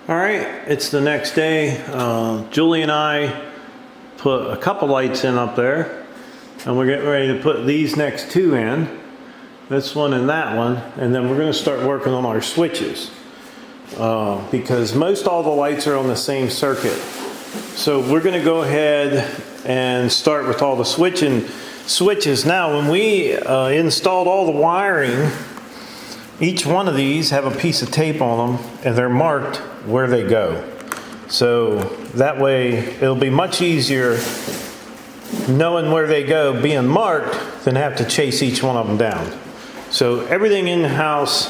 All right, it's the next day. Julie and I put a couple lights in up there, and we're getting ready to put these next two in, this one and that one, and then we're going to start working on our switches because most all the lights are on the same circuit. So we're going to go ahead and start with all the switches. Now, when we installed all the wiring, each one of these have a piece of tape on them, and they're marked where they go. So that way it'll be much easier knowing where they go being marked than have to chase each one of them down. So everything in the house,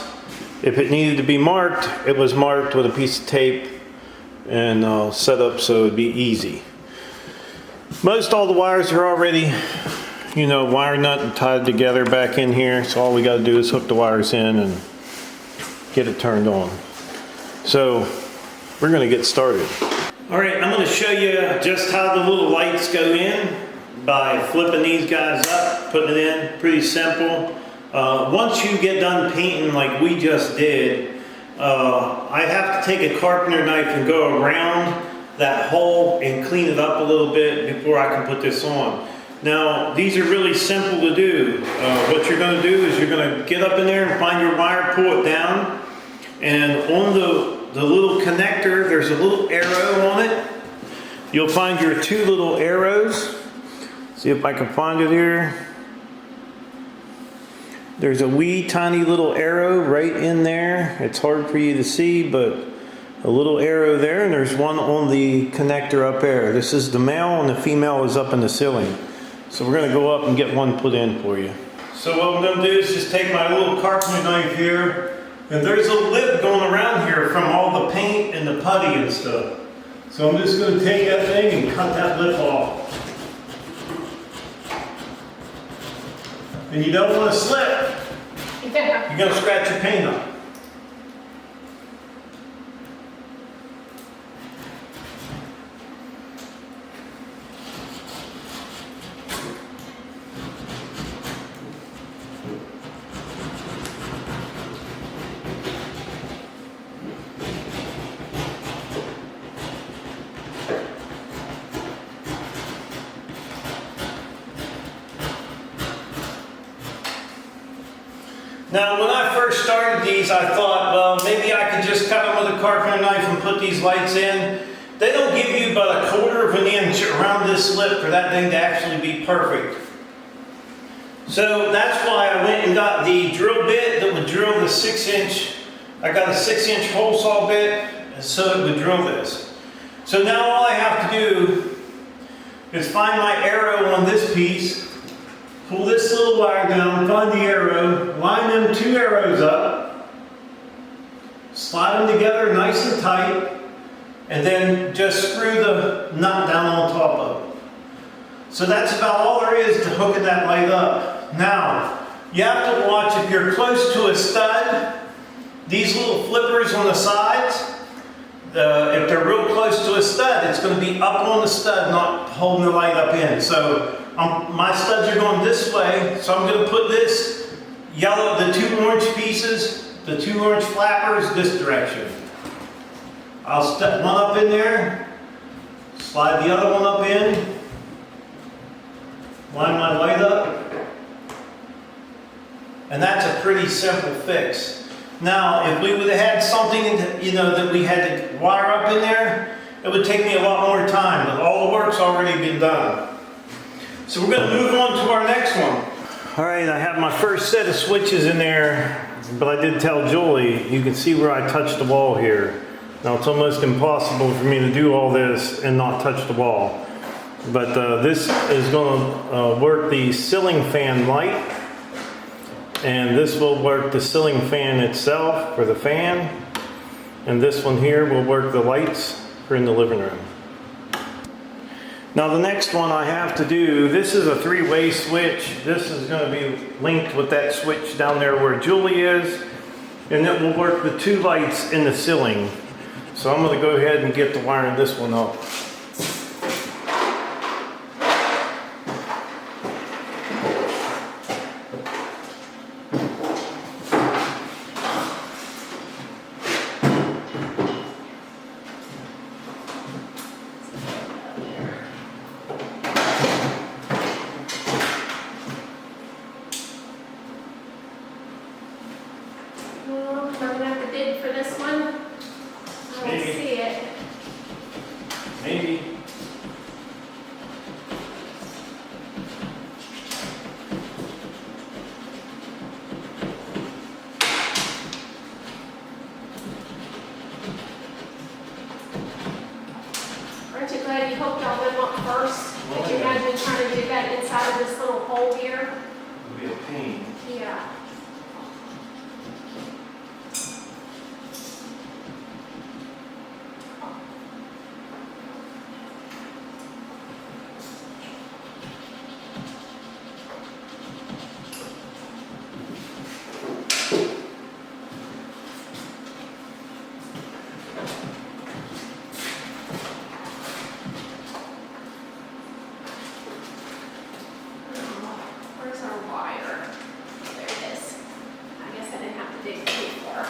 if it needed to be marked, it was marked with a piece of tape and set up so it'd be easy. Most all the wires are already, wire nut and tied together back in here. So all we got to do is hook the wires in and get it turned on. So we're going to get started. All right, I'm going to show you just how the little lights go in by flipping these guys up, putting it in. Pretty simple. Once you get done painting like we just did, I have to take a carpenter knife and go around that hole and clean it up a little bit before I can put this on. Now, these are really simple to do. What you're going to do is you're going to get up in there and find your wire, pull it down, and on the little connector, there's a little arrow on it. You'll find your two little arrows. See if I can find it here. There's a wee tiny little arrow right in there. It's hard for you to see, but a little arrow there, and there's one on the connector up there. This is the male, and the female is up in the ceiling. So we're going to go up and get one put in for you. So what I'm going to do is just take my little carpenter knife here, and there's a lip going around here from all the paint and the putty and stuff. So I'm just going to take that thing and cut that lip off. And you don't want to slip. Yeah. You're going to scratch your paint up. Now, when I first started these, I thought, well, maybe I could just cut them with a carpenter knife and put these lights in. They don't give you but a quarter of an inch around this lip for that thing to actually be perfect. So that's why I went and got the drill bit that would drill the 6-inch. I got a 6-inch hole saw bit so it would drill this. So now all I have to do is find my arrow on this piece. Pull this little wire down, find the arrow, line them two arrows up, slide them together nice and tight, and then just screw the nut down on top of it. So that's about all there is to hooking that light up. Now, you have to watch if you're close to a stud, these little flippers on the sides, if they're real close to a stud, it's going to be up on the stud, not holding the light up in. So my studs are going this way, so I'm going to put this yellow, the two orange pieces, the two orange flappers this direction. I'll step one up in there, slide the other one up in, line my light up, and that's a pretty simple fix. Now, if we would have had something, that we had to wire up in there, it would take me a lot more time, but all the work's already been done. So we're going to move on to our next one. All right, I have my first set of switches in there, but I did tell Julie, you can see where I touched the wall here. Now it's almost impossible for me to do all this and not touch the wall. But this is going to work the ceiling fan light, and this will work the ceiling fan itself for the fan, and this one here will work the lights for in the living room. Now the next one I have to do, this is a 3-way switch. This is going to be linked with that switch down there where Julie is, and it will work the two lights in the ceiling. So I'm going to go ahead and get to wiring this one up. glad you hooked all them up first. Could you imagine trying to do that inside of this little hole here? It'll be a pain. Yeah. Where's our wire? There it is. I guess I didn't have to dig too far.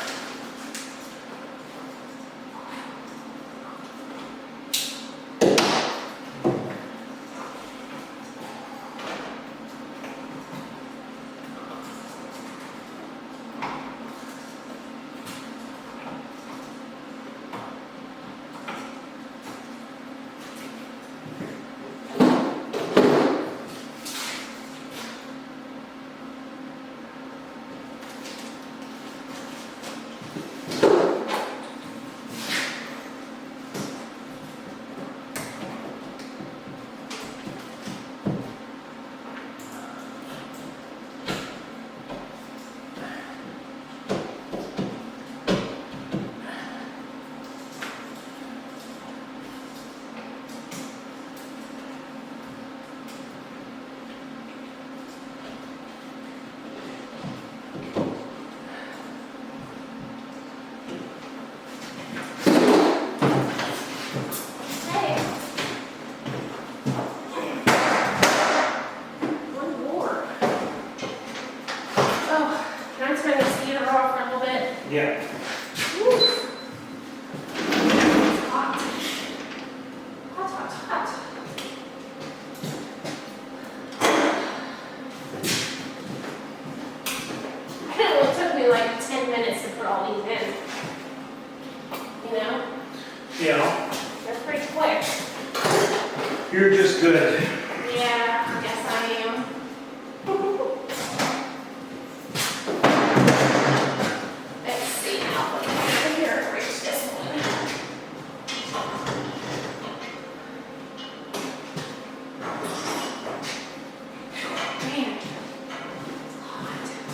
Yeah. Woo. Hot. Hot, hot, hot. It only took me like 10 minutes to put all these in. You know? Yeah. That's pretty quick. You're just good. Yeah, I guess I am. Let's see now. Here, reach this one. Man, it's hot.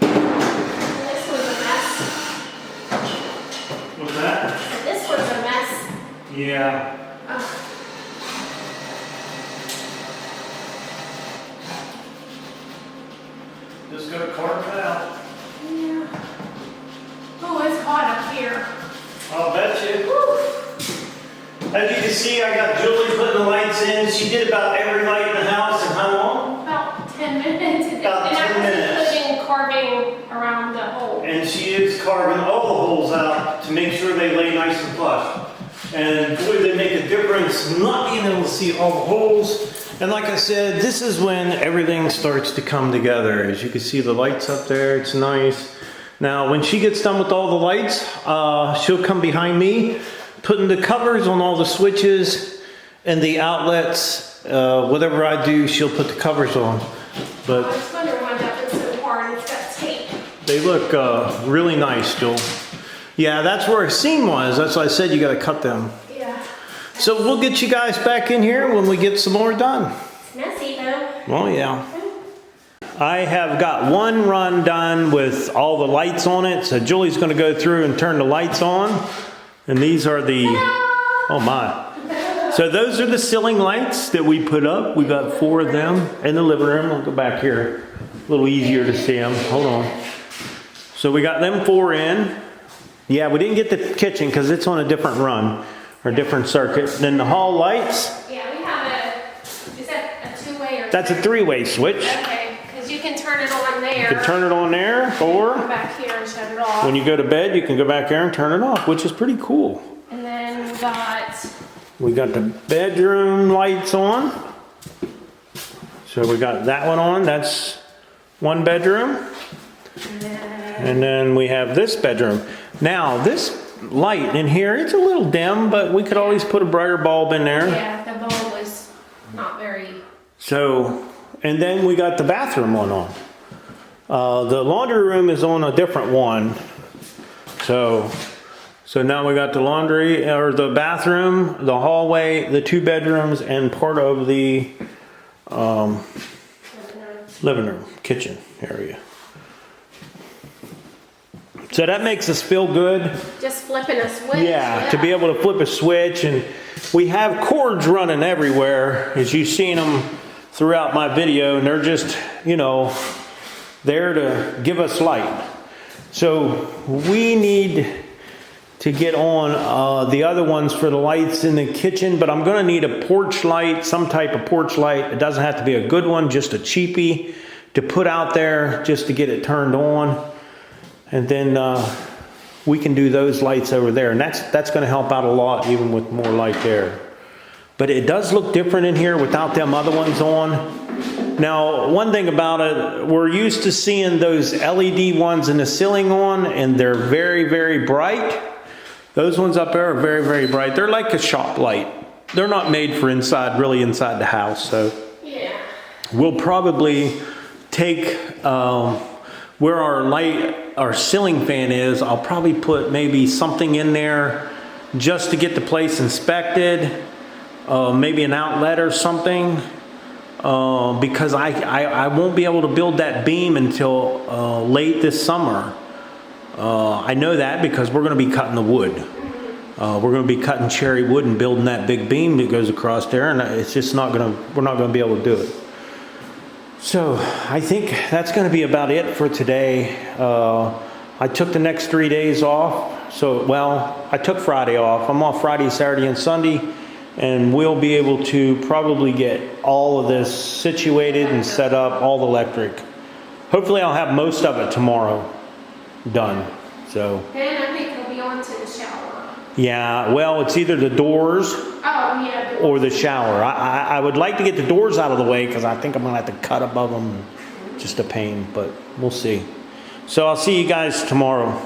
This was a mess. What's that? This was a mess. Yeah. Ugh. Just gotta carve it out. Yeah. Oh, it's hot up here. I'll bet you. Woo. As you can see, I got Julie putting the lights in. She did about every light in the house, and how long? About 10 minutes. About and 10 minutes. Putting carving around the hole. And she is carving all the holes out to make sure they lay nice and flush. And boy, they make a difference not being able to see all the holes. And like I said, this is when everything starts to come together. As you can see the lights up there, it's nice. Now, when she gets done with all the lights, she'll come behind me, putting the covers on all the switches and the outlets. Whatever I do, she'll put the covers on. I But was wondering why that was so hard. It's got tape. they look really nice, Joel. Yeah, that's where a seam was. That's why I said you gotta cut them. Yeah. So we'll get you guys back in here when we get some more done. It's messy though. Well, yeah. I have got one run done with all the lights on it. So Julie's gonna go through and turn the lights on. And these are the, oh my. So those are the ceiling lights that we put up. We got 4 of them in the living room. I'll go back here. A little easier to see them. Hold on. So we got them 4 in. Yeah, we didn't get the kitchen because it's on a different run or different circuit. Then the hall lights, Yeah, we have is that a 2-way or? that's a 3-way switch. Okay, because you can turn it on there. You can turn it on there, Come or back here and shut it off. when you go to bed, you can go back there and turn it off, which is pretty cool. And then we got We got the bedroom lights on. So we got that one on, that's one bedroom. And then we have this bedroom. Now this light in here. It's a little dim, but we could always put a brighter bulb in there. Yeah, the bulb was not very. So, and then we got the bathroom one on. The laundry room is on a different one. So now we got the laundry, or the bathroom, the hallway, the 2 bedrooms, and part of the living room, kitchen area. So that makes us feel good. Just flipping a switch. Yeah, to be able to flip a switch. And we have cords running everywhere, as you've seen them throughout my video, and they're just, you know, there to give us light. So we need to get on the other ones for the lights in the kitchen, but I'm going to need a porch light, some type of porch light. It doesn't have to be a good one, just a cheapie to put out there just to get it turned on. And then we can do those lights over there, and that's going to help out a lot, even with more light there. But it does look different in here without them other ones on. Now, one thing about it, we're used to seeing those LED ones in the ceiling on, and they're very, very bright. Those ones up there are very, very bright. They're like a shop light. They're not made for inside, really inside the house. So Yeah. we'll probably take where our ceiling fan is, I'll probably put maybe something in there just to get the place inspected, maybe an outlet or something, because I won't be able to build that beam until late this summer. I know that because we're going to be cutting the wood. We're going to be cutting cherry wood and building that big beam that goes across there, and it's just not going to, we're not going to be able to do it. So I think that's going to be about it for today. I took the next 3 days off. So, well, I took Friday off. I'm off Friday, Saturday, and Sunday. And we'll be able to probably get all of this situated and set up, all the electric. Hopefully I'll have most of it tomorrow done. So, Then I think it'll be on to the shower. yeah, well, it's either the doors Oh, yeah. or the shower. I would like to get the doors out of the way because I think I'm going to have to cut above them. Just a pain, but we'll see. So I'll see you guys tomorrow.